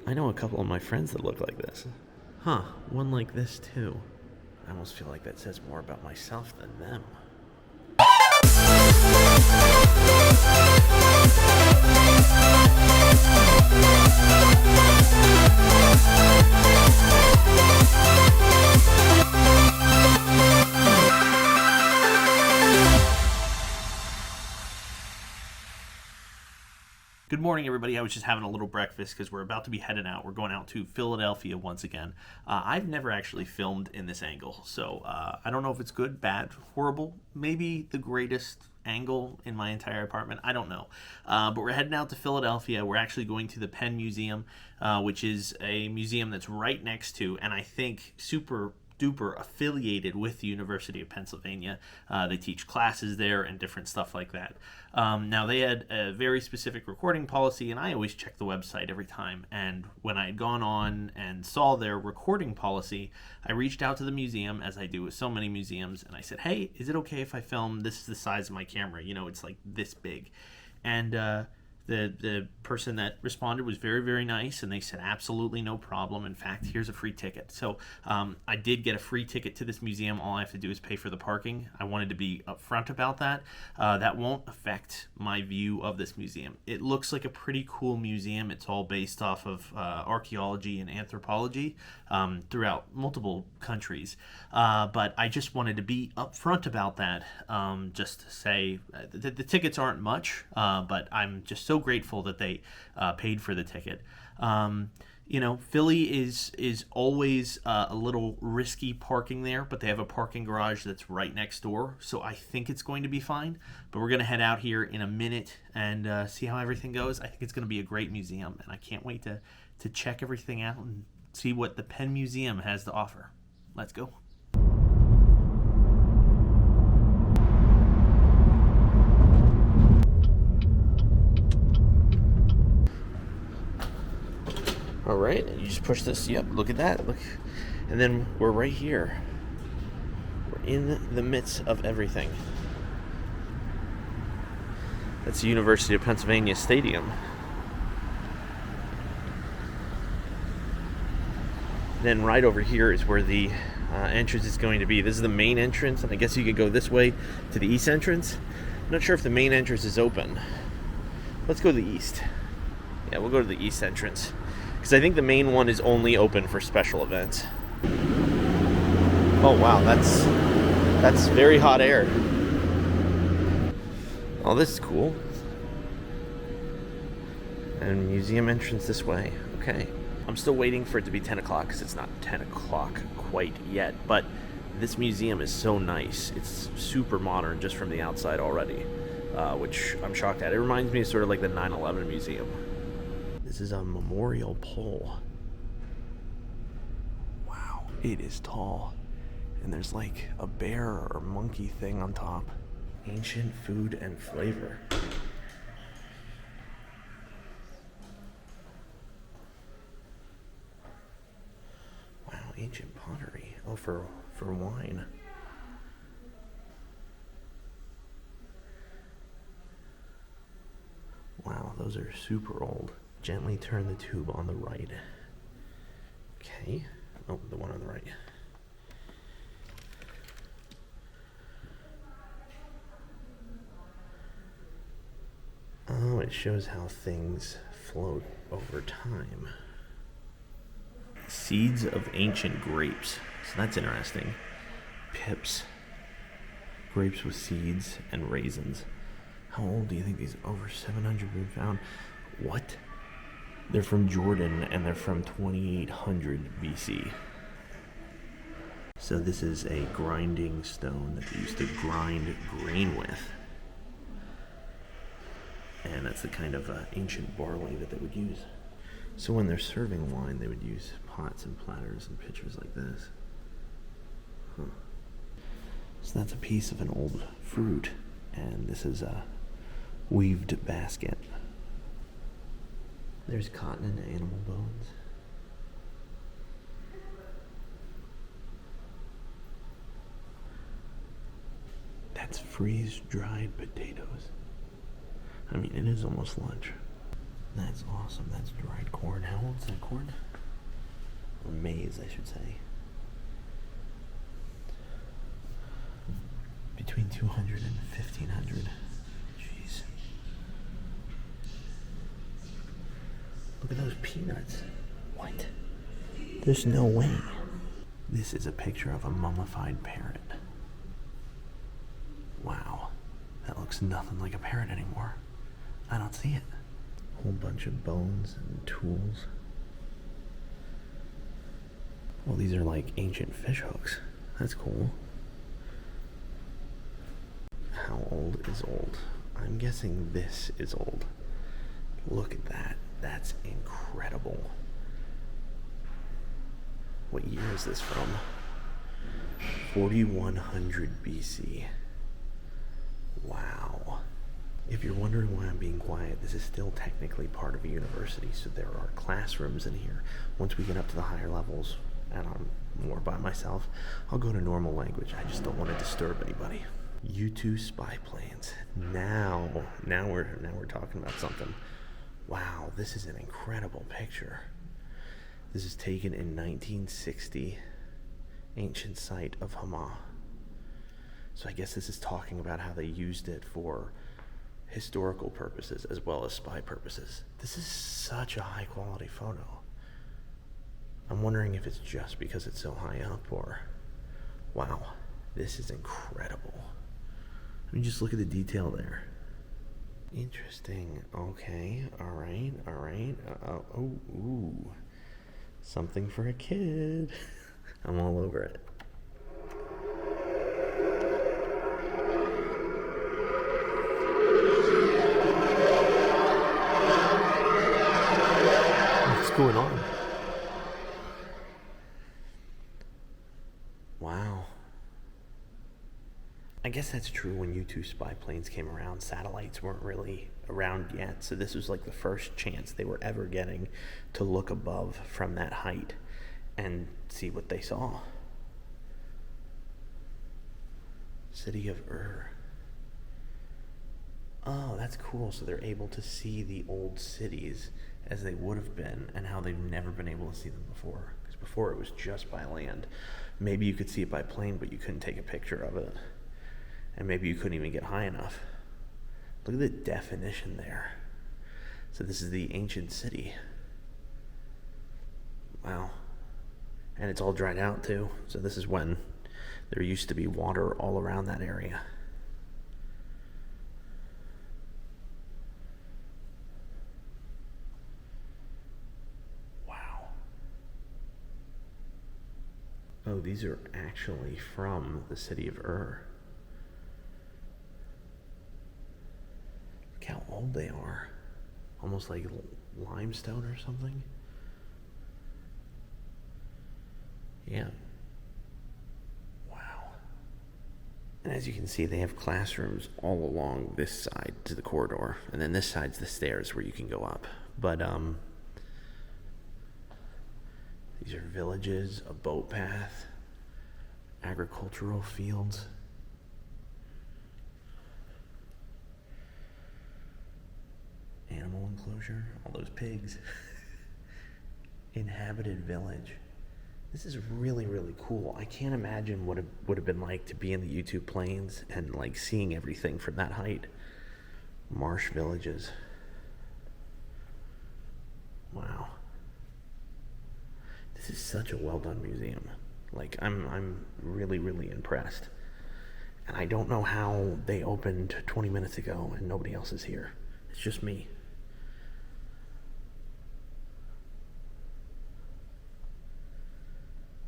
I know a couple of my friends that look like this. Huh, one like this too. I almost feel like that says more about myself than them. Good morning, everybody. I was just having a little breakfast because we're about to be heading out. We're going out to Philadelphia once again. I've never actually filmed in this angle, so I don't know if it's good, bad, horrible, maybe the greatest angle in my entire apartment. I don't know. But we're heading out to Philadelphia. We're actually going to the Penn Museum, which is a museum that's right next to, and I think super duper affiliated with the University of Pennsylvania. They teach classes there and different stuff like that. Now, they had a very specific recording policy, and I always check the website every time. And when I had gone on and saw their recording policy, I reached out to the museum, as I do with so many museums, and I said, hey, is it okay if I film? This is the size of my camera. You know, it's like this big. And the person that responded was very, very nice, and they said absolutely no problem. In fact, here's a free ticket. So I did get a free ticket to this museum. All I have to do is pay for the parking. I wanted to be upfront about that. That won't affect my view of this museum. It looks like a pretty cool museum. It's all based off of archaeology and anthropology throughout multiple countries. But I just wanted to be upfront about that. Just to say the tickets aren't much, but I'm just so grateful that they paid for the ticket. You know, Philly is always a little risky parking there, but they have a parking garage that's right next door, so I think it's going to be fine. But we're going to head out here in a minute and see how everything goes. I think it's going to be a great museum, and I can't wait to check everything out and see what the Penn Museum has to offer. Let's go. All right, you just push this. Yep, look at that. Look, and then we're right here. We're in the midst of everything. That's the University of Pennsylvania Stadium. Then right over here is where the entrance is going to be. This is the main entrance, and I guess you could go this way to the east entrance. I'm not sure if the main entrance is open. Let's go to the east. Yeah, we'll go to the east entrance, because I think the main one is only open for special events. Oh wow, that's very hot air. Oh, this is cool. And museum entrance this way. Okay. I'm still waiting for it to be 10 o'clock because it's not 10 o'clock quite yet, but this museum is so nice. It's super modern just from the outside already, which I'm shocked at. It reminds me of sort of like the 9/11 museum. This is a memorial pole. Wow, it is tall. And there's like a bear or monkey thing on top. Ancient food and flavor. Wow, ancient pottery. Oh, for wine. Wow, those are super old. Gently turn the tube on the right. Okay. Oh, the one on the right. Oh, it shows how things float over time. Seeds of ancient grapes. So that's interesting. Pips. Grapes with seeds and raisins. How old do you think these? Over 700 been found. What? They're from Jordan, and they're from 2800 BC. So this is a grinding stone that they used to grind grain with. And that's the kind of ancient barley that they would use. So when they're serving wine, they would use pots and platters and pitchers like this. Huh. So that's a piece of an old fruit, and this is a weaved basket. There's cotton and animal bones. That's freeze-dried potatoes. I mean, it is almost lunch. That's awesome. That's dried corn. How old's that corn? Or maize, I should say. Between 200 and 1500. Jeez. Look at those peanuts. What? There's no way. This is a picture of a mummified parrot. Wow. That looks nothing like a parrot anymore. I don't see it. A whole bunch of bones and tools. Well, these are like ancient fish hooks. That's cool. How old is old? I'm guessing this is old. Look at that. That's incredible. What year is this from? 4100 BC. Wow. If you're wondering why I'm being quiet, this is still technically part of a university, so there are classrooms in here. Once we get up to the higher levels, and I'm more by myself, I'll go to normal language. I just don't want to disturb anybody. U-2 spy planes. Now we're talking about something. Wow, this is an incredible picture. This is taken in 1960, ancient site of Hama. So I guess this is talking about how they used it for historical purposes as well as spy purposes. This is such a high quality photo. I'm wondering if it's just because it's so high up or... Wow, this is incredible. I mean, just look at the detail there. Interesting. Okay, alright. Ooh. Something for a kid. I'm all over it. What's going on? Wow. I guess that's true. When U-2 spy planes came around, satellites weren't really around yet, so this was like the first chance they were ever getting to look above from that height and see what they saw. City of Ur. Oh, that's cool. So they're able to see the old cities as they would have been and how they've never been able to see them before. Because before it was just by land. Maybe you could see it by plane, but you couldn't take a picture of it. And maybe you couldn't even get high enough. Look at the definition there. So this is the ancient city. Wow. And it's all dried out too. So this is when there used to be water all around that area. Wow. Oh, these are actually from the city of Ur. Look how old they are. Almost like limestone or something. Yeah. Wow. And as you can see, they have classrooms all along this side to the corridor, and then this side's the stairs where you can go up. But these are villages, a boat path, agricultural fields. Animal enclosure, all those pigs. Inhabited village. This is really, really cool. I can't imagine what it would have been like to be in the U-2 plains and like seeing everything from that height. Marsh villages. Wow. This is such a well done museum. Like I'm really, really impressed. And I don't know how they opened 20 minutes ago and nobody else is here. It's just me.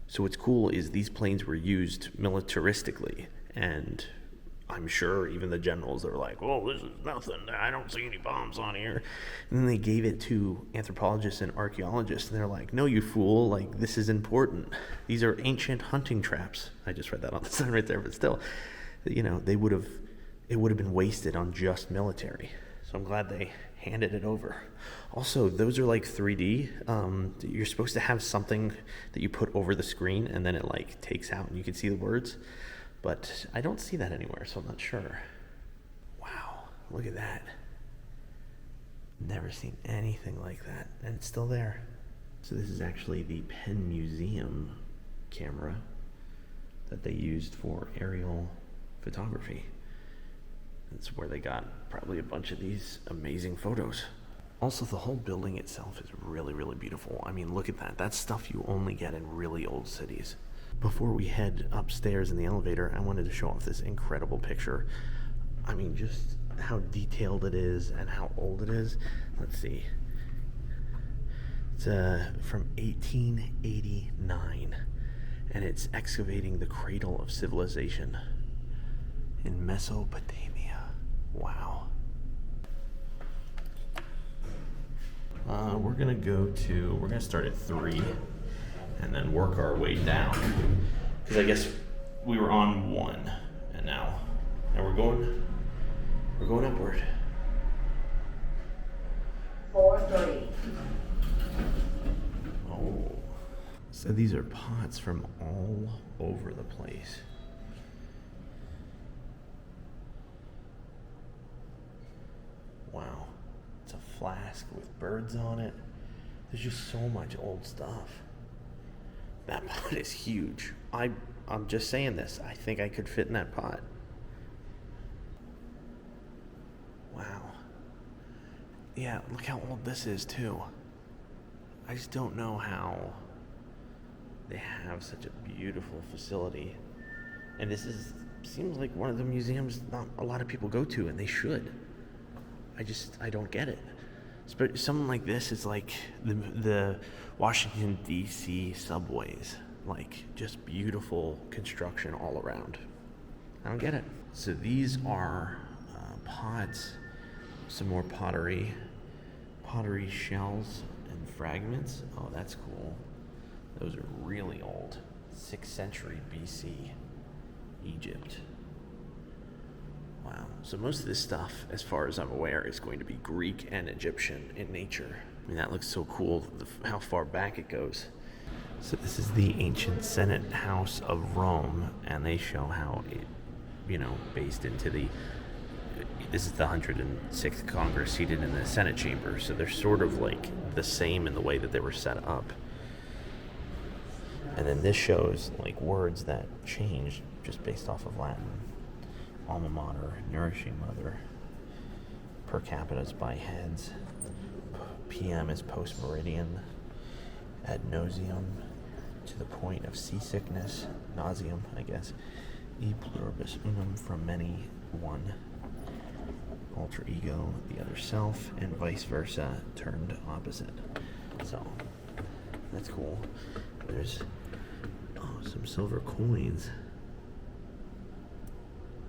So what's cool is these planes were used militaristically, and I'm sure even the generals are like, "Oh, this is nothing. I don't see any bombs on here." And then they gave it to anthropologists and archaeologists, and they're like, "No, you fool! Like, this is important. These are ancient hunting traps." I just read that on the sign right there, but still, you know, it would have been wasted on just military. So I'm glad they handed it over. Also, those are like 3D. You're supposed to have something that you put over the screen and then it like takes out and you can see the words. But I don't see that anywhere, so I'm not sure. Wow, look at that. Never seen anything like that, and it's still there. So this is actually the Penn Museum camera that they used for aerial photography. That's where they got probably a bunch of these amazing photos. Also, the whole building itself is really, really beautiful. I mean, look at that. That's stuff you only get in really old cities. Before we head upstairs in the elevator, I wanted to show off this incredible picture. I mean, just how detailed it is and how old it is. Let's see. It's from 1889, and it's excavating the cradle of civilization in Mesopotamia. Wow. We're gonna start at 3 and then work our way down, because I guess we were on 1 and now we're going upward. 4-3. Oh, so these are pots from all over the place. Wow, it's a flask with birds on it. There's just so much old stuff. That pot is huge. I'm just saying this. I think I could fit in that pot. Wow. Yeah, look how old this is too. I just don't know how they have such a beautiful facility. And this seems like one of the museums not a lot of people go to, and they should. I don't get it. Something like this is like the Washington, D.C. subways. Like, just beautiful construction all around. I don't get it. So these are pots, some more pottery shells and fragments. Oh, that's cool. Those are really old. 6th century BC, Egypt. Wow. So most of this stuff, as far as I'm aware, is going to be Greek and Egyptian in nature. I mean, that looks so cool, how far back it goes. So this is the ancient Senate House of Rome, and they show how it, based into this is the 106th Congress seated in the Senate chamber, so they're sort of like the same in the way that they were set up. And then this shows like words that changed just based off of Latin. Alma mater, nourishing mother. Per capita is by heads. PM is post meridian. Ad nauseam, to the point of seasickness. Nauseum, I guess. E pluribus unum, from many, one. Alter ego, the other self, and vice versa, turned opposite. So, that's cool. There's some silver coins.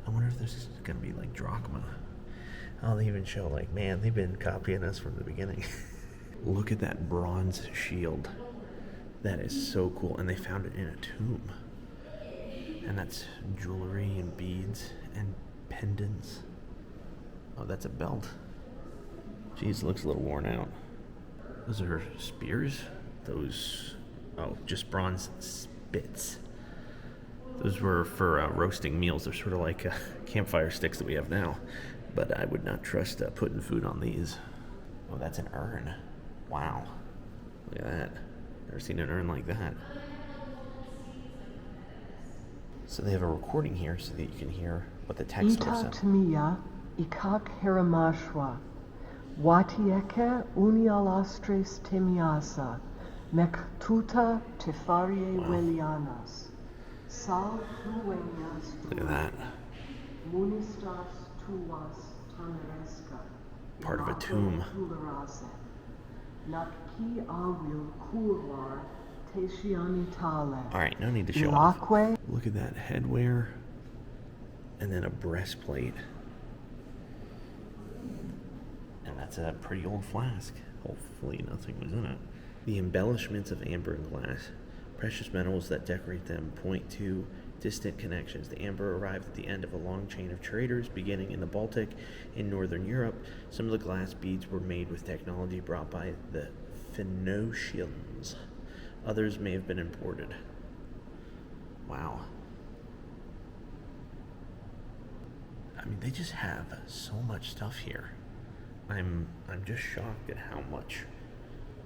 I wonder if this is going to be like drachma. Oh, they even show like, man, they've been copying us from the beginning. Look at that bronze shield. That is so cool. And they found it in a tomb. And that's jewelry and beads and pendants. Oh, that's a belt. Jeez, looks a little worn out. Those are spears? Just bronze spits. Those were for roasting meals. They're sort of like campfire sticks that we have now. But I would not trust putting food on these. Oh, that's an urn. Wow. Look at that. Never seen an urn like that. So they have a recording here so that you can hear what the text was. Ita tmia ikak heramashwa, watieke unialastres temiasa, mek tuta tefarie velianas. Sal fluenias Look at that. munistas tuas taneresca. Part of a tomb. Nakki awil kurlar tesianitale. Alright, no need to show off. Look at that headwear. And then a breastplate. And that's a pretty old flask. Hopefully nothing was in it. The embellishments of amber and glass. Precious metals that decorate them point to distant connections. The amber arrived at the end of a long chain of traders beginning in the Baltic in northern Europe. Some of the glass beads were made with technology brought by the Phoenicians. Others may have been imported. Wow. I mean, they just have so much stuff here. I'm just shocked at how much,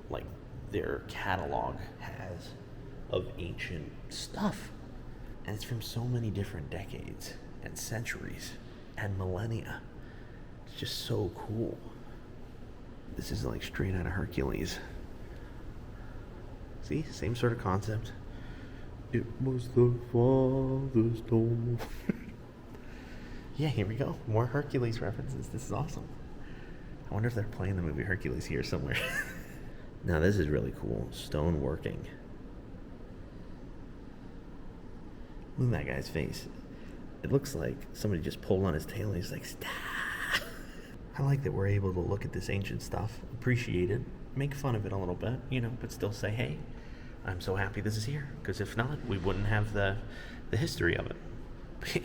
like, their catalog has of ancient stuff. And it's from so many different decades and centuries and millennia. It's just so cool. This is like straight out of Hercules. See, same sort of concept. It was the father's stone. Yeah, here we go. More Hercules references. This is awesome. I wonder if they're playing the movie Hercules here somewhere. Now this is really cool. Stone working. Look at that guy's face. It looks like somebody just pulled on his tail and he's like, stop. I like that we're able to look at this ancient stuff, appreciate it, make fun of it a little bit, but still say, hey, I'm so happy this is here. Because if not, we wouldn't have the history of it.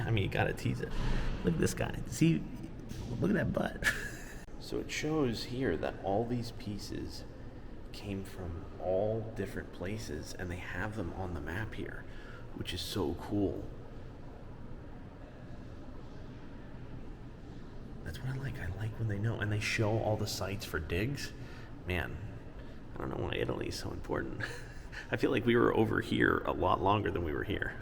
I mean, you gotta tease it. Look at this guy. See, look at that butt. So it shows here that all these pieces came from all different places, and they have them on the map here, which is so cool. That's what I like. I like when they know, and they show all the sites for digs. Man, I don't know why Italy is so important. I feel like we were over here a lot longer than we were here.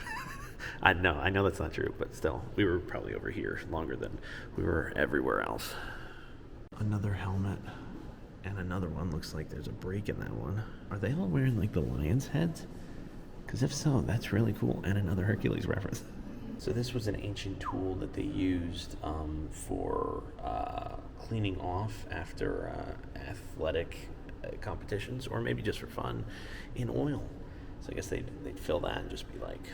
I know that's not true, but still, we were probably over here longer than we were everywhere else. Another helmet. And another one. Looks like there's a break in that one. Are they all wearing like the lion's heads? Because if so, that's really cool. And another Hercules reference. So this was an ancient tool that they used for cleaning off after athletic competitions, or maybe just for fun, in oil. So I guess they'd fill that and just be like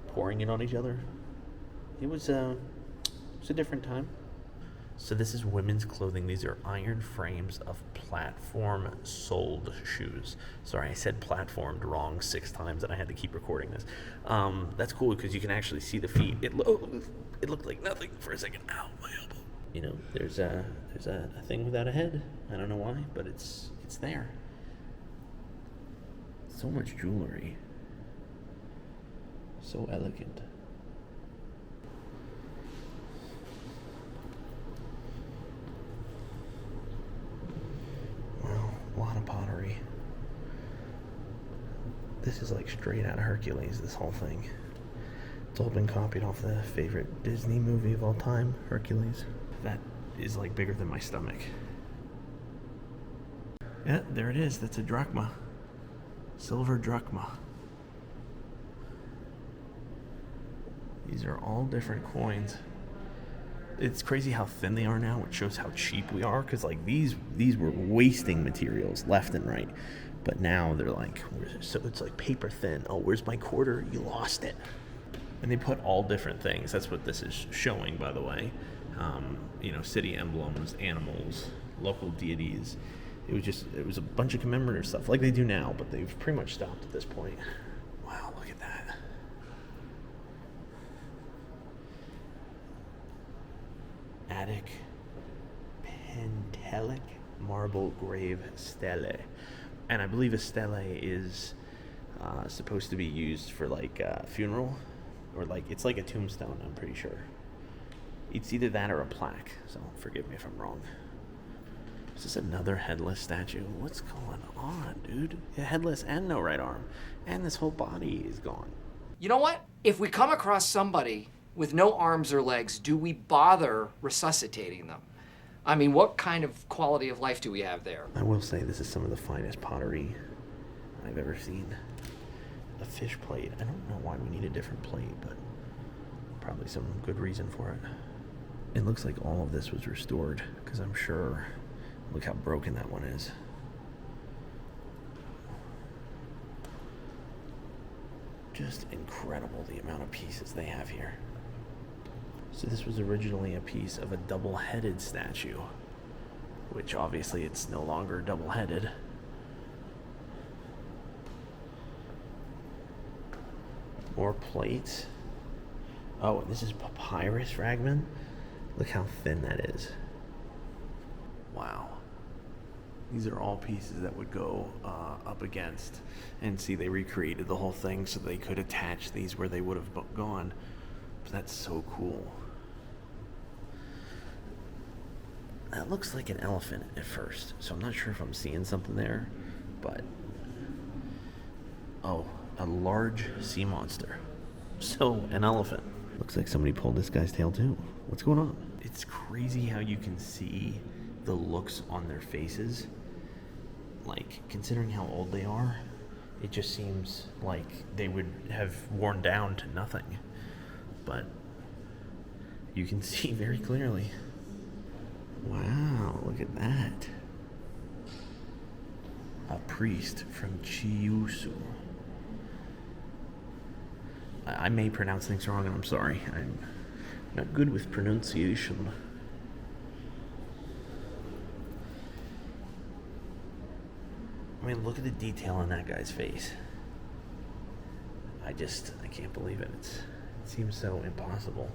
pouring it on each other. It was a different time. So this is women's clothing. These are iron frames of platform-soled shoes. Sorry, I said platformed wrong 6 times and I had to keep recording this. That's cool because you can actually see the feet. It looked like nothing for a second. Ow, my elbow. There's a thing without a head. I don't know why, but it's there. So much jewelry. So elegant. A lot of pottery. This is like straight out of Hercules, this whole thing. It's all been copied off the favorite Disney movie of all time, Hercules. That is like bigger than my stomach. Yeah, there it is. That's a drachma. Silver drachma. These are all different coins. It's crazy how thin they are now, which shows how cheap we are, because like these were wasting materials left and right, but now they're like, so it's like paper thin. Oh, where's my quarter? You lost it. And they put all different things. That's what this is showing, by the way. City emblems, animals, local deities. It was a bunch of commemorative stuff like they do now, but they've pretty much stopped at this point. Wow, look at that. Attic Pentelic marble grave stele. And I believe a stele is supposed to be used for like a funeral, or like it's like a tombstone, I'm pretty sure. It's either that or a plaque, so forgive me if I'm wrong. Is this another headless statue? What's going on, dude? Headless and no right arm, and this whole body is gone. You know what? If we come across somebody with no arms or legs, do we bother resuscitating them? I mean, what kind of quality of life do we have there? I will say this is some of the finest pottery I've ever seen. A fish plate. I don't know why we need a different plate, but probably some good reason for it. It looks like all of this was restored, because I'm sure, look how broken that one is. Just incredible the amount of pieces they have here. So this was originally a piece of a double-headed statue, which obviously it's no longer double-headed. More plates. Oh, this is papyrus fragment. Look how thin that is. Wow. These are all pieces that would go up against, and see, they recreated the whole thing so they could attach these where they would have gone. But that's so cool. That looks like an elephant at first, so I'm not sure if I'm seeing something there, but... Oh, a large sea monster. So, an elephant. Looks like somebody pulled this guy's tail too. What's going on? It's crazy how you can see the looks on their faces. Like, considering how old they are, it just seems like they would have worn down to nothing. But you can see very clearly. Wow, look at that. A priest from Chiusu. I may pronounce things wrong, and I'm sorry. I'm not good with pronunciation. I mean, look at the detail on that guy's face. I can't believe it. It seems so impossible.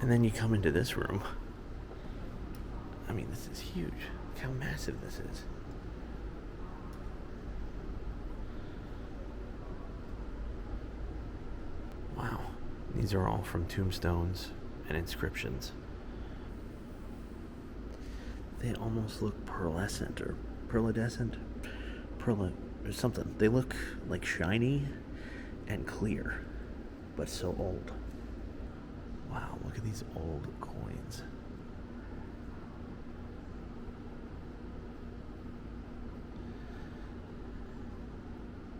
And then you come into this room. I mean, this is huge. Look how massive this is. Wow. These are all from tombstones and inscriptions. They almost look pearlescent or pearlescent. Or something. They look like shiny and clear, but so old. Wow, look at these old coins.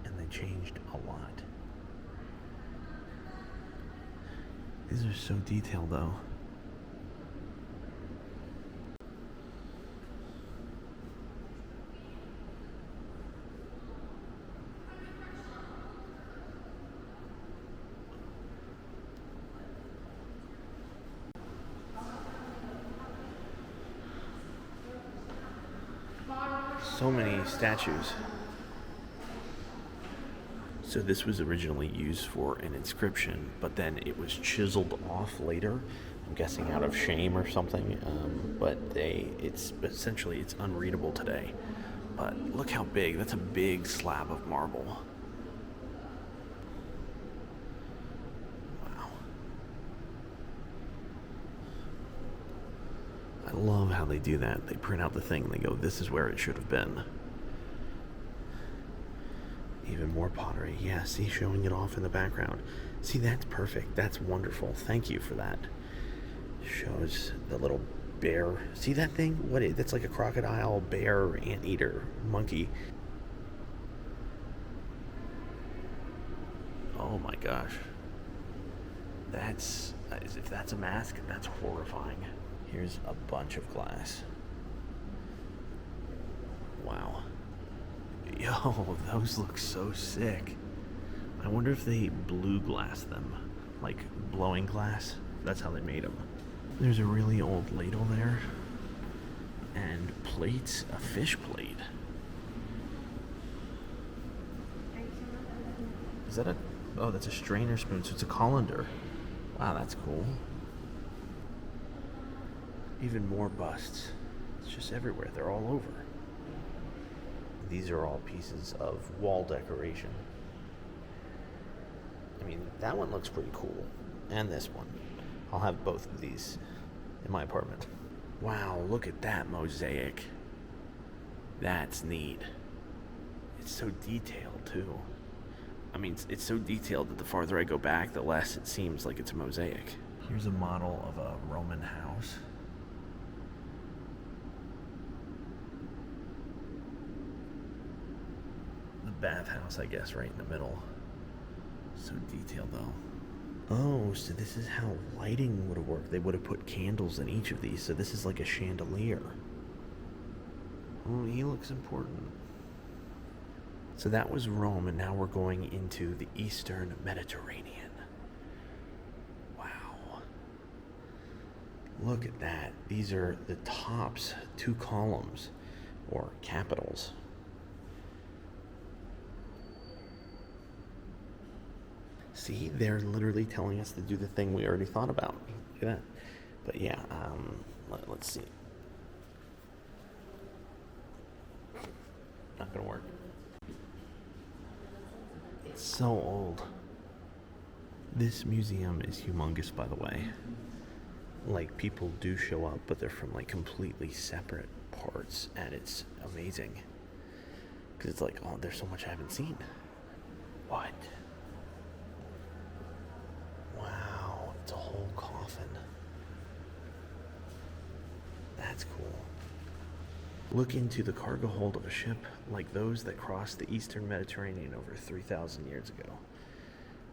And they changed a lot. These are so detailed, though. So many statues. So this was originally used for an inscription, but then it was chiseled off later. I'm guessing out of shame or something. But it's essentially unreadable today. But look how big. That's a big slab of marble. Wow. I love how they do that. They print out the thing and they go, this is where it should have been. Even more pottery. Yeah, see, showing it off in the background. See, that's perfect. That's wonderful. Thank you for that. Shows the little bear. See that thing? That's like a crocodile, bear, anteater, monkey. Oh my gosh. If that's a mask, that's horrifying. Here's a bunch of glass. Wow. Yo, those look so sick. I wonder if they blue glass them, like blowing glass. That's how they made them. There's a really old ladle there, and plates, a fish plate. Is that oh, that's a strainer spoon, so it's a colander. Wow, that's cool. Even more busts. It's just everywhere. They're all over. These are all pieces of wall decoration. I mean, that one looks pretty cool. And this one. I'll have both of these in my apartment. Wow, look at that mosaic. That's neat. It's so detailed, too. I mean, it's so detailed that the farther I go back, the less it seems like it's a mosaic. Here's a model of a Roman house. Bathhouse, I guess, right in the middle. So detailed, though. Oh, so this is how lighting would have worked. They would have put candles in each of these, so this is like a chandelier. Oh, he looks important. So that was Rome, and now we're going into the Eastern Mediterranean. Wow. Look at that. These are the tops, 2 columns, or capitals. See, they're literally telling us to do the thing we already thought about. Look at that. But yeah, let's see. Not gonna work. It's so old. This museum is humongous, by the way. Like, people do show up, but they're from like completely separate parts, and it's amazing. Because it's like, oh, there's so much I haven't seen. What? Wow, it's a whole coffin. That's cool. Look into the cargo hold of a ship like those that crossed the eastern Mediterranean over 3,000 years ago.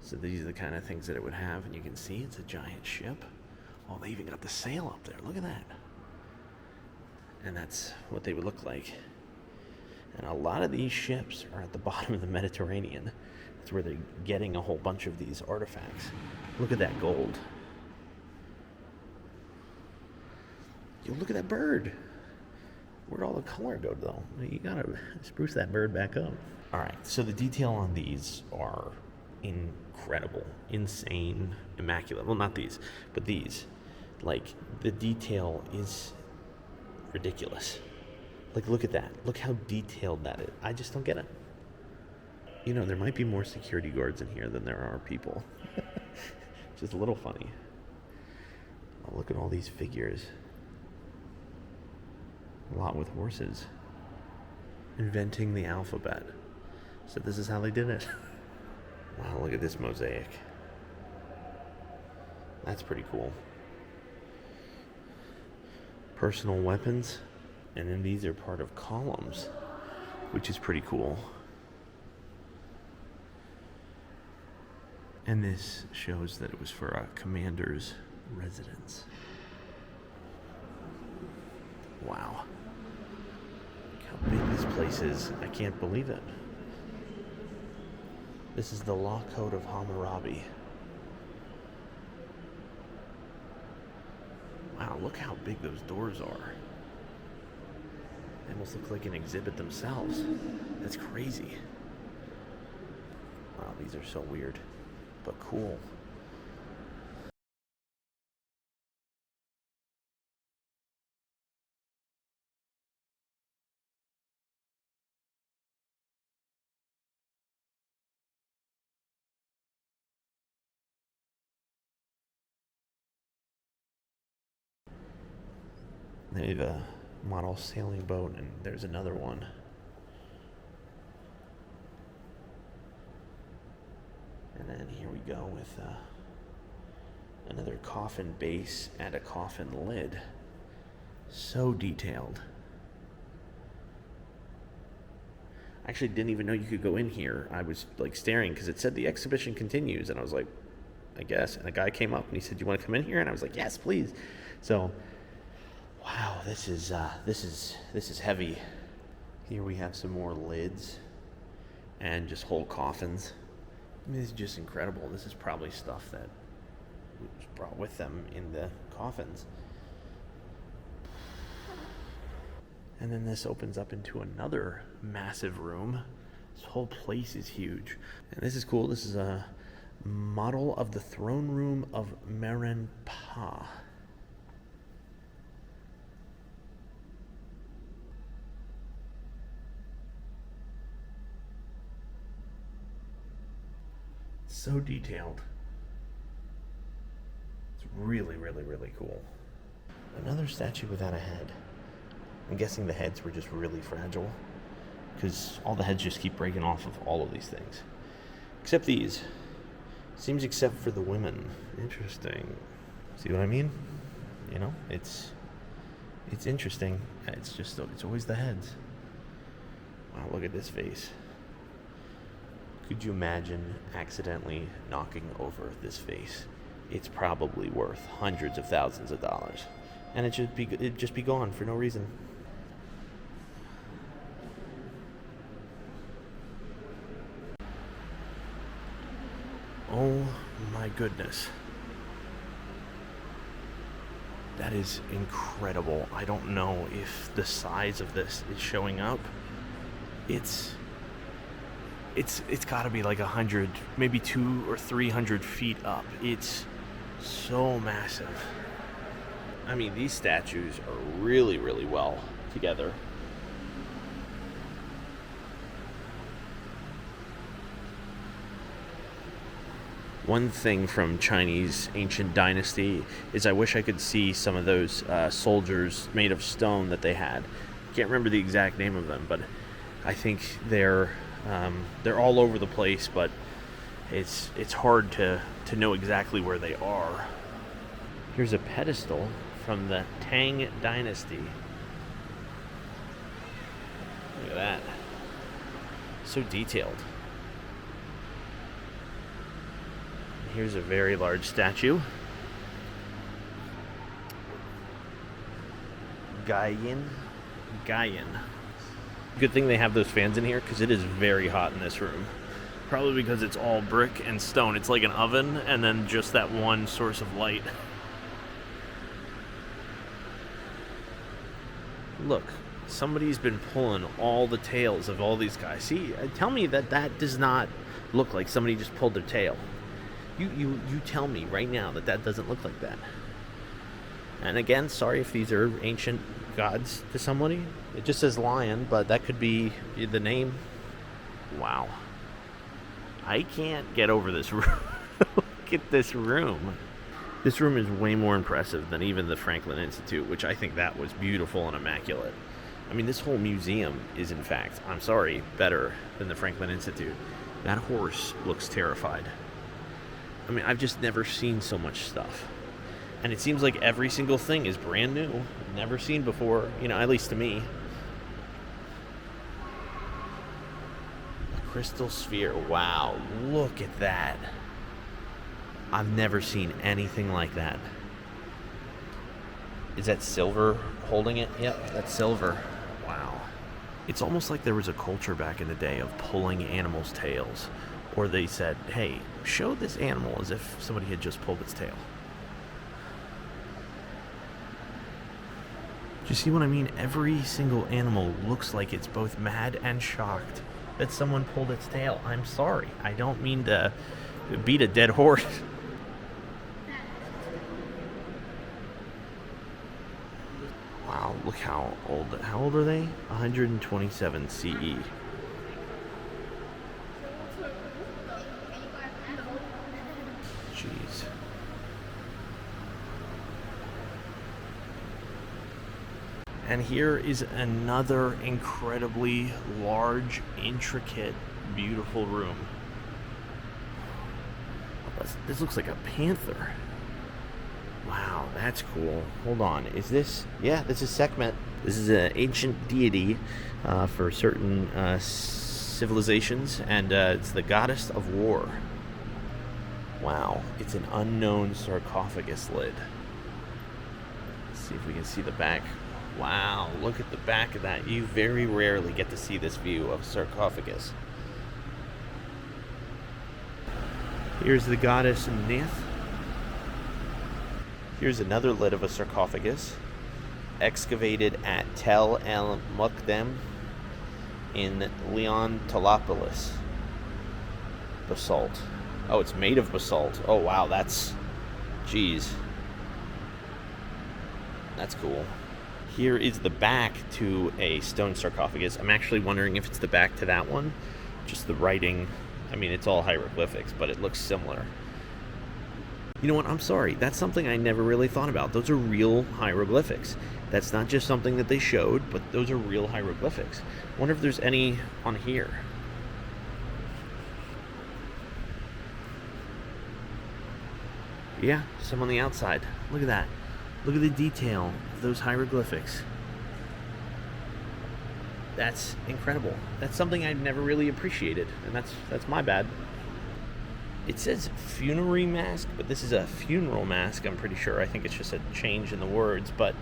So these are the kind of things that it would have, and you can see it's a giant ship. Oh, they even got the sail up there. Look at that. And that's what they would look like. And a lot of these ships are at the bottom of the Mediterranean. That's where they're getting a whole bunch of these artifacts. Look at that gold. Yo, look at that bird. Where'd all the color go, though? You gotta spruce that bird back up. All right, so the detail on these are incredible, insane, immaculate. Well, not these, but these. Like, the detail is ridiculous. Like, look at that. Look how detailed that is. I just don't get it. You know, there might be more security guards in here than there are people. Just a little funny. Oh, look at all these figures. A lot with horses. Inventing the alphabet. So this is how they did it. Wow, look at this mosaic. That's pretty cool. Personal weapons. And then these are part of columns, which is pretty cool. And this shows that it was for a commander's residence. Wow. Look how big this place is. I can't believe it. This is the Law Code of Hammurabi. Wow, look how big those doors are. They almost look like an exhibit themselves. That's crazy. Wow, these are so weird, but cool. They have a model sailing boat, and there's another one. And then here we go with another coffin base and a coffin lid. So detailed. I actually didn't even know you could go in here. I was like staring because it said the exhibition continues, and I was like, I guess. And a guy came up and he said, "Do you want to come in here?" And I was like, "Yes, please." So, wow, this is heavy. Here we have some more lids and just whole coffins. I mean, this is just incredible. This is probably stuff that was brought with them in the coffins. And then this opens up into another massive room. This whole place is huge. And this is cool. This is a model of the throne room of Merenpa. So detailed. It's really, really, really cool. Another statue without a head. I'm guessing the heads were just really fragile, because all the heads just keep breaking off of all of these things. Except these. Seems except for the women. Interesting. See what I mean? You know, it's interesting. It's just, it's always the heads. Wow, look at this face. Could you imagine accidentally knocking over this face? It's probably worth hundreds of thousands of dollars. And it'd just be gone for no reason. Oh my goodness. That is incredible. I don't know if the size of this is showing up. It's got to be like 100, maybe 200 or 300 feet up. It's so massive. I mean, these statues are really, really well together. One thing from Chinese ancient dynasty is I wish I could see some of those soldiers made of stone that they had. Can't remember the exact name of them, but I think they're all over the place, but it's hard to know exactly where they are. Here's a pedestal from the Tang Dynasty. Look at that. So detailed. Here's a very large statue. Gaiyan. Good thing they have those fans in here because it is very hot in this room. Probably because it's all brick and stone. It's like an oven and then just that one source of light. Look, somebody's been pulling all the tails of all these guys. See, tell me that does not look like somebody just pulled their tail. You tell me right now that doesn't look like that. And again, sorry if these are ancient gods to somebody. It just says lion, but that could be the name. Wow. I can't get over this room. Look at this room. This room is way more impressive than even the Franklin Institute, which I think that was beautiful and immaculate. I mean, this whole museum is, in fact, I'm sorry, better than the Franklin Institute. That horse looks terrified. I mean, I've just never seen so much stuff. And it seems like every single thing is brand new. Never seen before, at least to me. A crystal sphere. Wow, look at that. I've never seen anything like that. Is that silver holding it? Yep, that's silver. Wow. It's almost like there was a culture back in the day of pulling animals' tails. Or they said, hey, show this animal as if somebody had just pulled its tail. Do you see what I mean? Every single animal looks like it's both mad and shocked that someone pulled its tail. I'm sorry. I don't mean to beat a dead horse. Wow, look how old are they? 127 CE. Jeez. And here is another incredibly large, intricate, beautiful room. This looks like a panther. Wow, that's cool. Hold on. Is this... Yeah, this is Sekhmet. This is an ancient deity for certain civilizations, and it's the goddess of war. Wow, it's an unknown sarcophagus lid. Let's see if we can see the back. Wow, look at the back of that. You very rarely get to see this view of sarcophagus. Here's the goddess Neith. Here's another lid of a sarcophagus, excavated at Tel El Mukdem in Leontolopolis. Basalt. Oh, it's made of basalt. Oh, wow, that's... Jeez. That's cool. Here is the back to a stone sarcophagus. I'm actually wondering if it's the back to that one. Just the writing. I mean, it's all hieroglyphics, but it looks similar. You know what? I'm sorry. That's something I never really thought about. Those are real hieroglyphics. That's not just something that they showed, but those are real hieroglyphics. I wonder if there's any on here. Yeah, some on the outside. Look at that. Look at the detail of those hieroglyphics. That's incredible. That's something I'd never really appreciated, and that's my bad. It says funerary mask, but this is a funeral mask, I'm pretty sure. I think it's just a change in the words, but...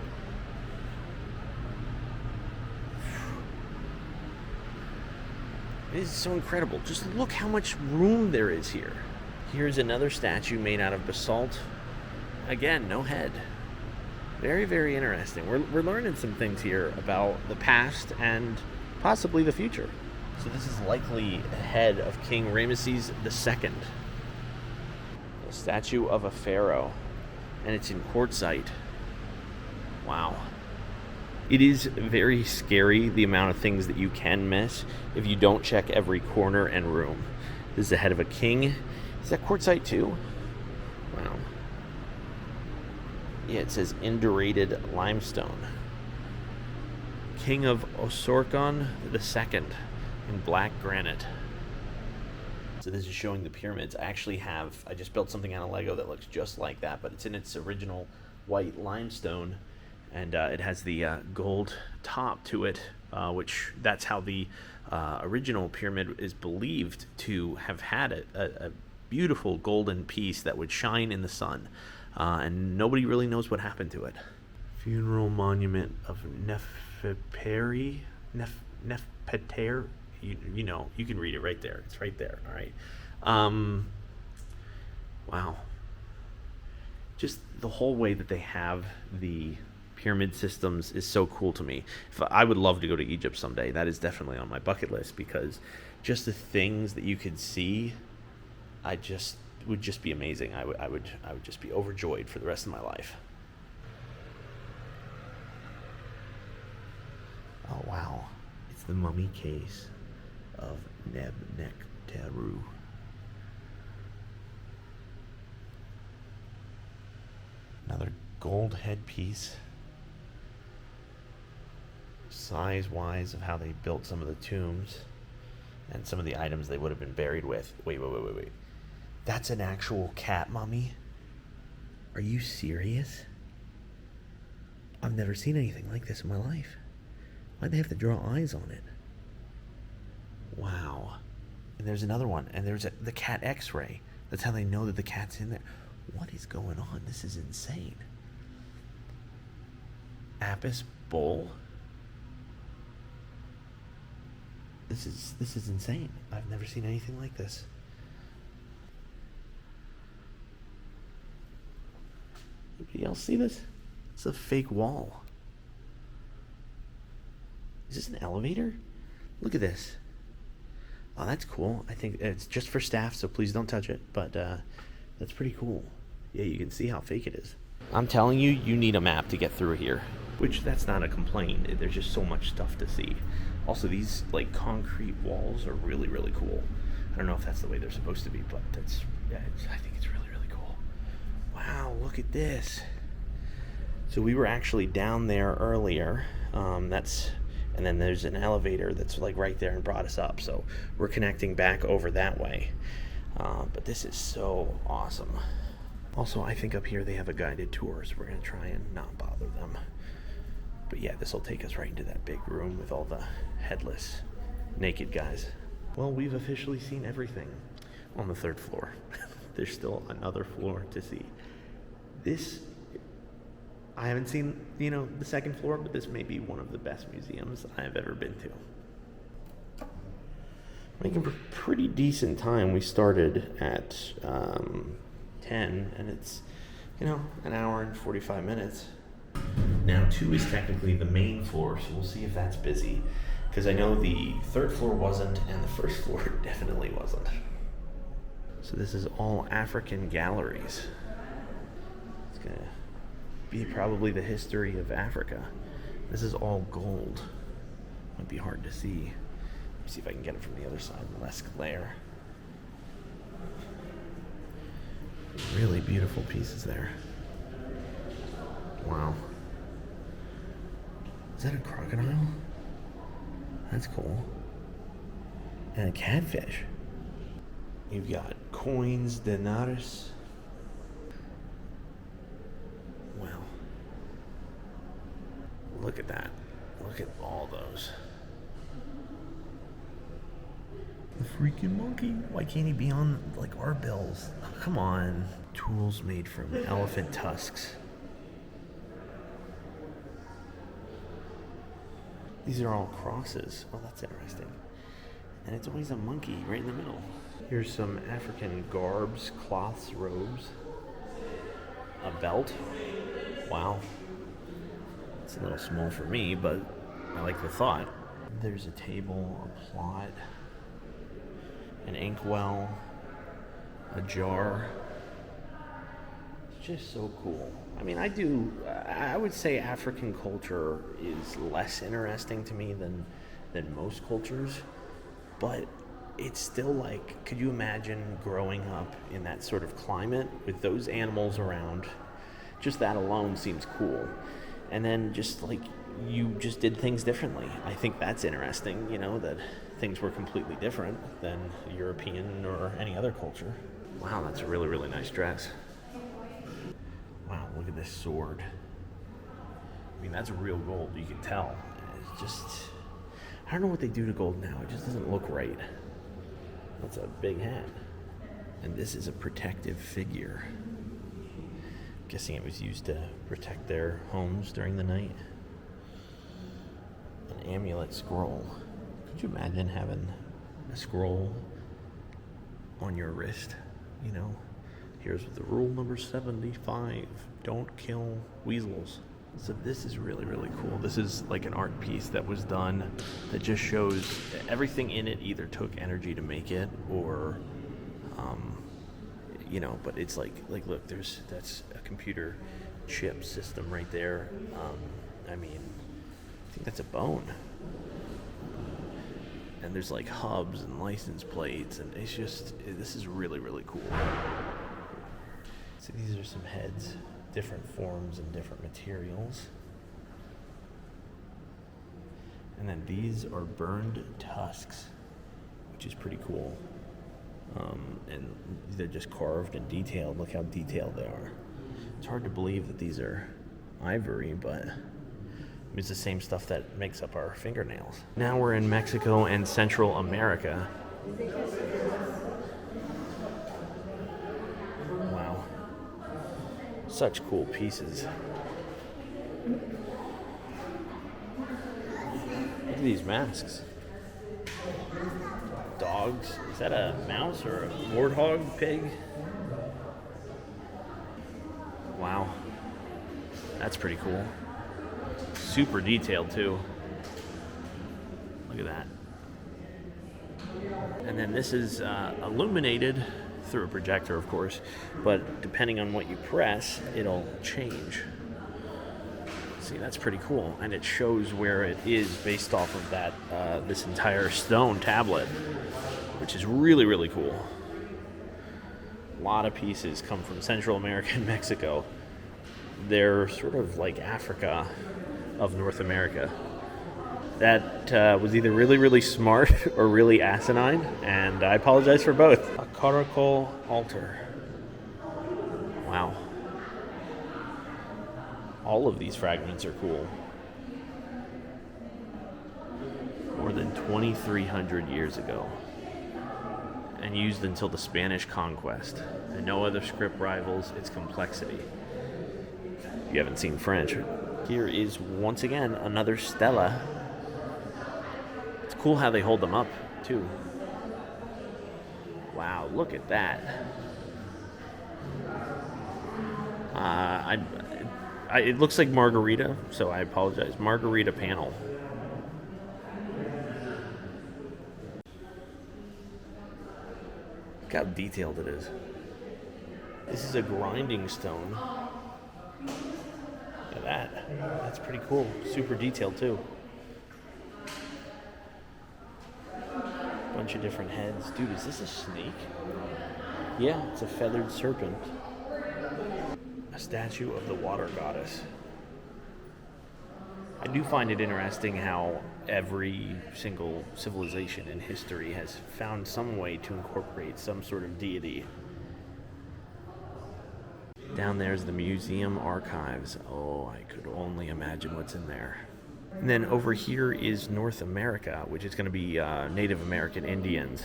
It is so incredible. Just look how much room there is here. Here's another statue made out of basalt. Again, no head. Very, very interesting. We're learning some things here about the past and possibly the future. So this is likely the head of King Ramesses II. A statue of a pharaoh. And it's in quartzite. Wow. It is very scary, the amount of things that you can miss if you don't check every corner and room. This is the head of a king. Is that quartzite too? Wow. Yeah, it says indurated limestone. King of Osorkon II in black granite. So this is showing the pyramids. I just built something out of Lego that looks just like that, but it's in its original white limestone, and it has the gold top to it, which that's how the original pyramid is believed to have had a beautiful golden piece that would shine in the sun, and nobody really knows what happened to it. Funeral monument of Nefertari. Nefertari. You know, you can read it right there. It's right there. All right. Wow. Just the whole way that they have the pyramid systems is so cool to me. I would love to go to Egypt someday. That is definitely on my bucket list, because just the things that you could see, would just be amazing. I would just be overjoyed for the rest of my life. Oh wow. It's the mummy case of Nebnekteru. Another gold headpiece. Size-wise of how they built some of the tombs and some of the items they would have been buried with. Wait. That's an actual cat mummy? Are you serious? I've never seen anything like this in my life. Why'd they have to draw eyes on it? Wow. And there's another one. And there's the cat x-ray. That's how they know that the cat's in there. What is going on? This is insane. Apis bowl. This is insane. I've never seen anything like this. Anybody else see this? It's a fake wall. Is this an elevator? Look at this. Oh, that's cool. I think it's just for staff, so please don't touch it. But that's pretty cool. Yeah, you can see how fake it is. I'm telling you, you need a map to get through here. Which, that's not a complaint. There's just so much stuff to see. Also, these like concrete walls are really, really cool. I don't know if that's the way they're supposed to be, but I think it's really, really cool. Wow, look at this. So we were actually down there earlier. And then there's an elevator that's like right there and brought us up. So we're connecting back over that way. But this is so awesome. Also, I think up here they have a guided tour, so we're going to try and not bother them. But yeah, this will take us right into that big room with all the headless, naked guys. Well, we've officially seen everything on the 3rd floor. There's still another floor to see. I haven't seen, the 2nd floor, but this may be one of the best museums I've ever been to. Making pretty decent time. We started at 10, and it's, an hour and 45 minutes. Now 2 is technically the main floor, so we'll see if that's busy. Because I know the 3rd floor wasn't, and the 1st floor definitely wasn't. So this is all African galleries. It's gonna be probably the history of Africa. This is all gold. Might be hard to see. Let me see if I can get it from the other side, less glare. Really beautiful pieces there. Wow. Is that a crocodile? That's cool. And a catfish. You've got coins, denarius. Wow. Look at that. Look at all those. The freaking monkey. Why can't he be on, our bills? Oh, come on. Tools made from elephant tusks. These are all crosses. Oh, that's interesting. And it's always a monkey right in the middle. Here's some African garbs, cloths, robes. A belt. Wow. It's a little small for me, but I like the thought. There's a table, a plot, an inkwell, a jar. It's just so cool. I mean, I would say African culture is less interesting to me than most cultures, but it's still like, could you imagine growing up in that sort of climate with those animals around? Just that alone seems cool. And then just like you just did things differently. I think that's interesting, that things were completely different than European or any other culture. Wow, that's a really, really nice dress. Wow, look at this sword. I mean, that's real gold, you can tell. It's just, I don't know what they do to gold now. It just doesn't look right. That's a big hat. And this is a protective figure. Guessing it was used to protect their homes during the night. An amulet scroll. Could you imagine having a scroll on your wrist? Here's the rule number 75. Don't kill weasels. So this is really, really cool. This is like an art piece that was done that just shows everything in it either took energy to make it or, but it's like look, that's a computer chip system right there. I think that's a bone. And there's like hubs and license plates, and this is really, really cool. So these are some heads, different forms and different materials. And then these are burned tusks, which is pretty cool. And they're just carved and detailed. Look how detailed they are. It's hard to believe that these are ivory, but it's the same stuff that makes up our fingernails. Now we're in Mexico and Central America. Wow. Such cool pieces. Look at these masks. Dogs. Is that a mouse or a warthog pig? Wow. That's pretty cool. Super detailed too. Look at that. And then this is illuminated through a projector, of course, but depending on what you press, it'll change. See, that's pretty cool, and it shows where it is based off of that this entire stone tablet, which is really, really cool. A lot of pieces come from Central America and Mexico. They're sort of like Africa of North America. That was either really, really smart or really asinine, and I apologize for both. A coracle altar. Wow. All of these fragments are cool. More than 2,300 years ago. And used until the Spanish conquest. And no other script rivals its complexity. You haven't seen French. Here is, once again, another stela. It's cool how they hold them up, too. Wow, look at that. It looks like Margarita, so I apologize. Margarita panel. Look how detailed it is. This is a grinding stone. Look at that. That's pretty cool. Super detailed, too. Bunch of different heads. Dude, is this a snake? Yeah, it's a feathered serpent. A statue of the water goddess. I do find it interesting how every single civilization in history has found some way to incorporate some sort of deity. Down there's the museum archives. Oh, I could only imagine what's in there. And then over here is North America, which is going to be Native American Indians.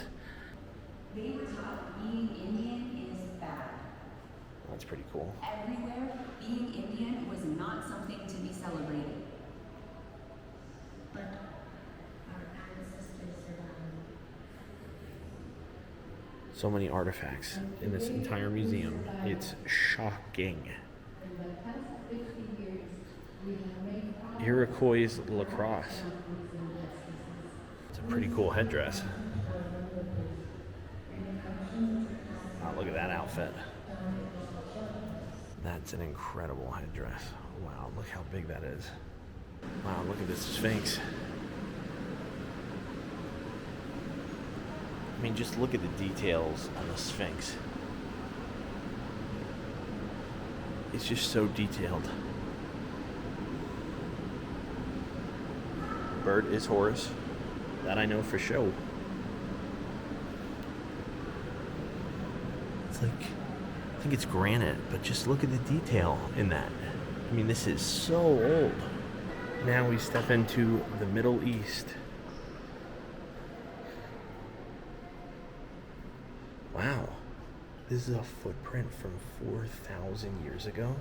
They were taught being Indian is bad. That's pretty cool. Everywhere, being Indian was not something to be celebrated. But our ancestors survived. So many artifacts in this entire museum. It's shocking. Iroquois lacrosse. It's a pretty cool headdress. Wow, look at that outfit. That's an incredible headdress. Wow, look how big that is. Wow, look at this Sphinx. I mean, just look at the details on the Sphinx. It's just so detailed. Bird is Horus. That I know for sure. It's like, I think it's granite, but just look at the detail in that. I mean, this is so old. Now we step into the Middle East. Wow. This is a footprint from 4,000 years ago.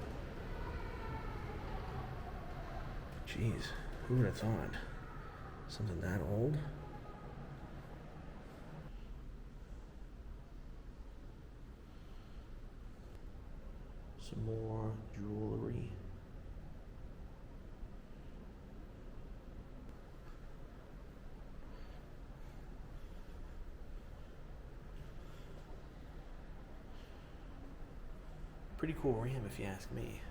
Jeez, who would have thought? Something that old? Some more jewelry. Pretty cool ram, if you ask me.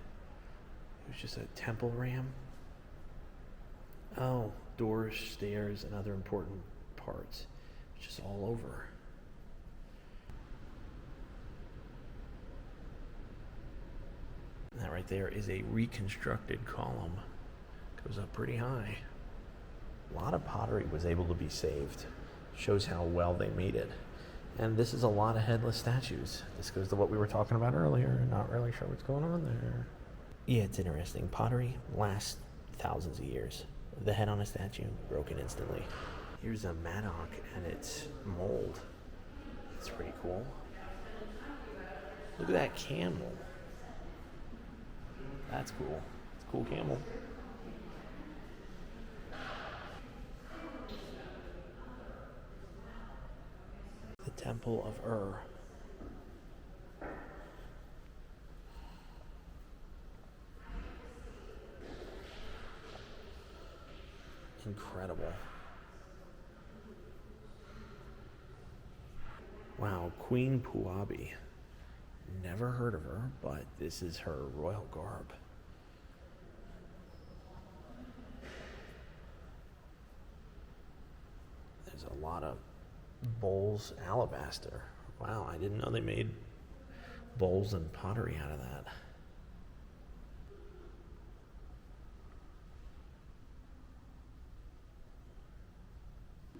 It was just a temple ram. Oh, doors, stairs, and other important parts. It's just all over. And that right there is a reconstructed column. Goes up pretty high. A lot of pottery was able to be saved. Shows how well they made it. And this is a lot of headless statues. This goes to what we were talking about earlier. Not really sure what's going on there. Yeah, it's interesting. Pottery lasts thousands of years. The head on a statue, broken instantly. Here's a mattock and its mold. It's pretty cool. Look at that camel. That's cool. It's a cool camel. The Temple of Ur. Incredible. Wow, Queen Puabi. Never heard of her, but this is her royal garb. There's a lot of bowls, alabaster. Wow, I didn't know they made bowls and pottery out of that.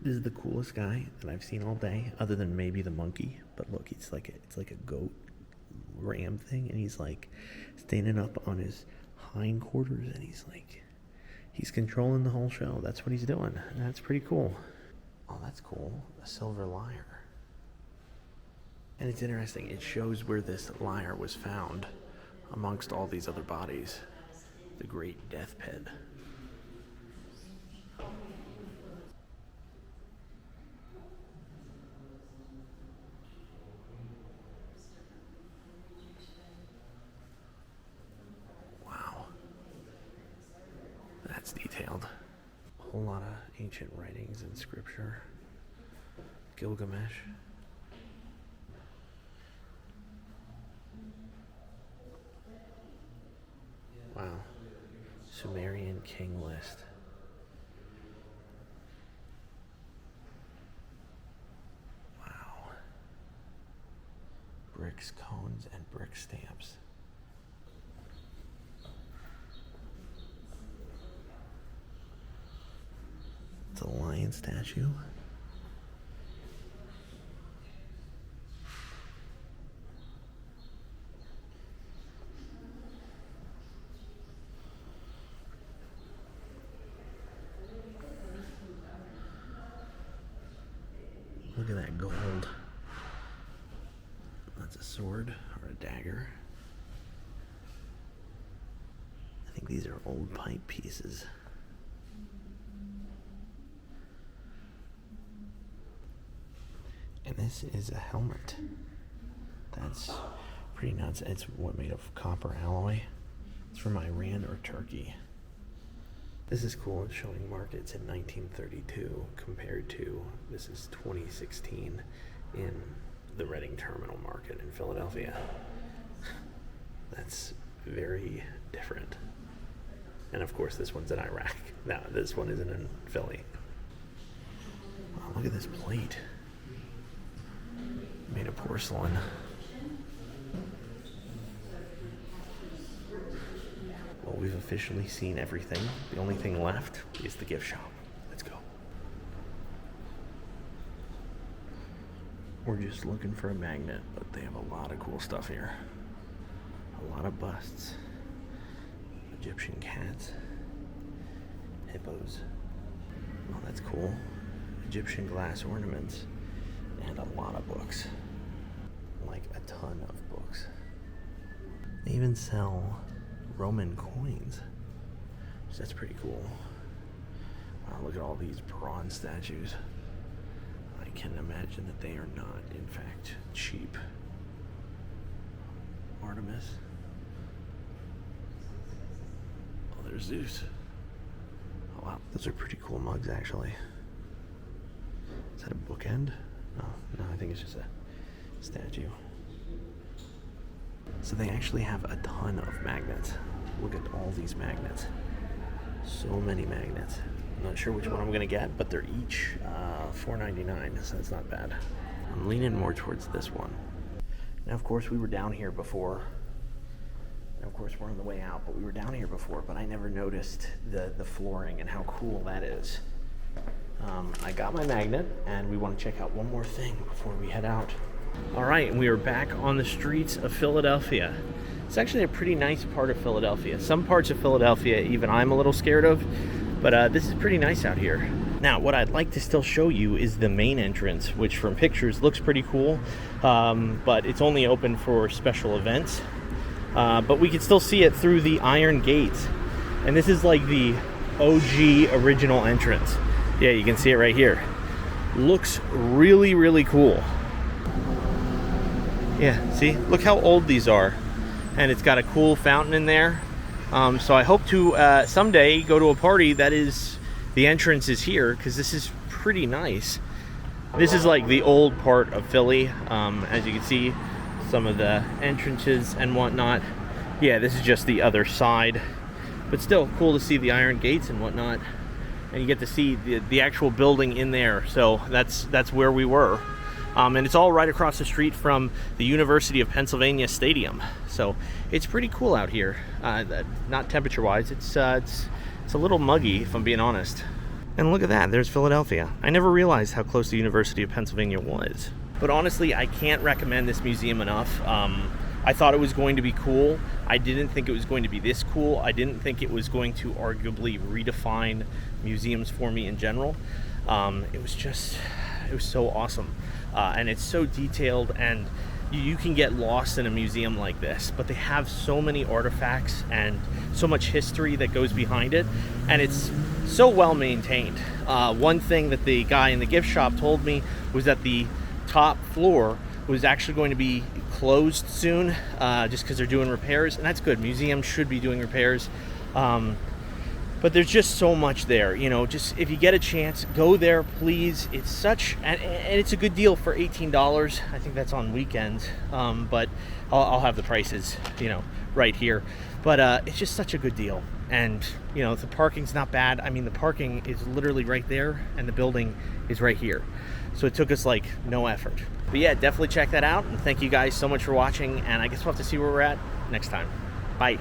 This is the coolest guy that I've seen all day, other than maybe the monkey. But look, it's like a goat ram thing, and he's like standing up on his hindquarters, and he's controlling the whole show. That's what he's doing. That's pretty cool. Oh, that's cool. A silver lyre. And it's interesting. It shows where this lyre was found amongst all these other bodies. The Great Death Pit. Wow. That's detailed. A whole lot of ancient writings and scripture. Gilgamesh. Wow. Sumerian king list. Wow. Bricks, cones, and brick stamps. It's a lion statue. Look at that gold. That's a sword or a dagger. I think these are old pipe pieces. And this is a helmet. That's pretty nuts. It's what, made of copper alloy? It's from Iran or Turkey. This is cool. It's showing markets in 1932 compared to, this is 2016 in the Reading Terminal Market in Philadelphia. That's very different. And of course, this one's in Iraq. Now, this one isn't in Philly. Wow, look at this plate. Made of porcelain. Well, we've officially seen everything. The only thing left is the gift shop. Let's go. We're just looking for a magnet, but they have a lot of cool stuff here. A lot of busts. Egyptian cats. Hippos. Oh, that's cool. Egyptian glass ornaments. And a lot of books. Like a ton of books. They even sell Roman coins. So that's pretty cool. Wow, look at all these bronze statues. I can imagine that they are not, in fact, cheap. Artemis. Oh, there's Zeus. Oh, wow. Those are pretty cool mugs, actually. Is that a bookend? No, I think it's just a statue. So they actually have a ton of magnets. Look at all these magnets. So many magnets. I'm not sure which one I'm going to get, but they're each $4.99, so that's not bad. I'm leaning more towards this one. Now, of course, we were down here before. And of course, we're on the way out, but we were down here before, but I never noticed the flooring and how cool that is. I got my magnet, and we want to check out one more thing before we head out. All right, and we are back on the streets of Philadelphia. It's actually a pretty nice part of Philadelphia. Some parts of Philadelphia even I'm a little scared of, but this is pretty nice out here. Now, what I'd like to still show you is the main entrance, which from pictures looks pretty cool, but it's only open for special events. But we can still see it through the iron gates. And this is like the OG original entrance. Yeah, you can see it right here. Looks really, really cool. Yeah, see? Look how old these are. And it's got a cool fountain in there. So I hope to someday go to a party that is, the entrance is here, because this is pretty nice. This is like the old part of Philly. As you can see, some of the entrances and whatnot. Yeah, this is just the other side. But still cool to see the iron gates and whatnot. And you get to see the actual building in there. So that's where we were. And it's all right across the street from the University of Pennsylvania Stadium. So it's pretty cool out here. Not temperature-wise. It's a little muggy, if I'm being honest. And look at that. There's Philadelphia. I never realized how close the University of Pennsylvania was. But honestly, I can't recommend this museum enough. I thought it was going to be cool. I didn't think it was going to be this cool. I didn't think it was going to arguably redefine museums for me in general. It was so awesome. And it's so detailed, and you can get lost in a museum like this, but they have so many artifacts and so much history that goes behind it, and it's so well maintained. One thing that the guy in the gift shop told me was that the top floor was actually going to be closed soon, just because they're doing repairs, and that's good. Museums should be doing repairs. But there's just so much there, you know. Just if you get a chance, go there, please. It's such, and it's a good deal for $18. I think that's on weekends, but I'll have the prices, you know, right here. But it's just such a good deal, and you know, the parking's not bad. I mean, the parking is literally right there, and the building is right here. So it took us like no effort. But yeah, definitely check that out, and thank you guys so much for watching. And I guess we'll have to see where we're at next time. Bye.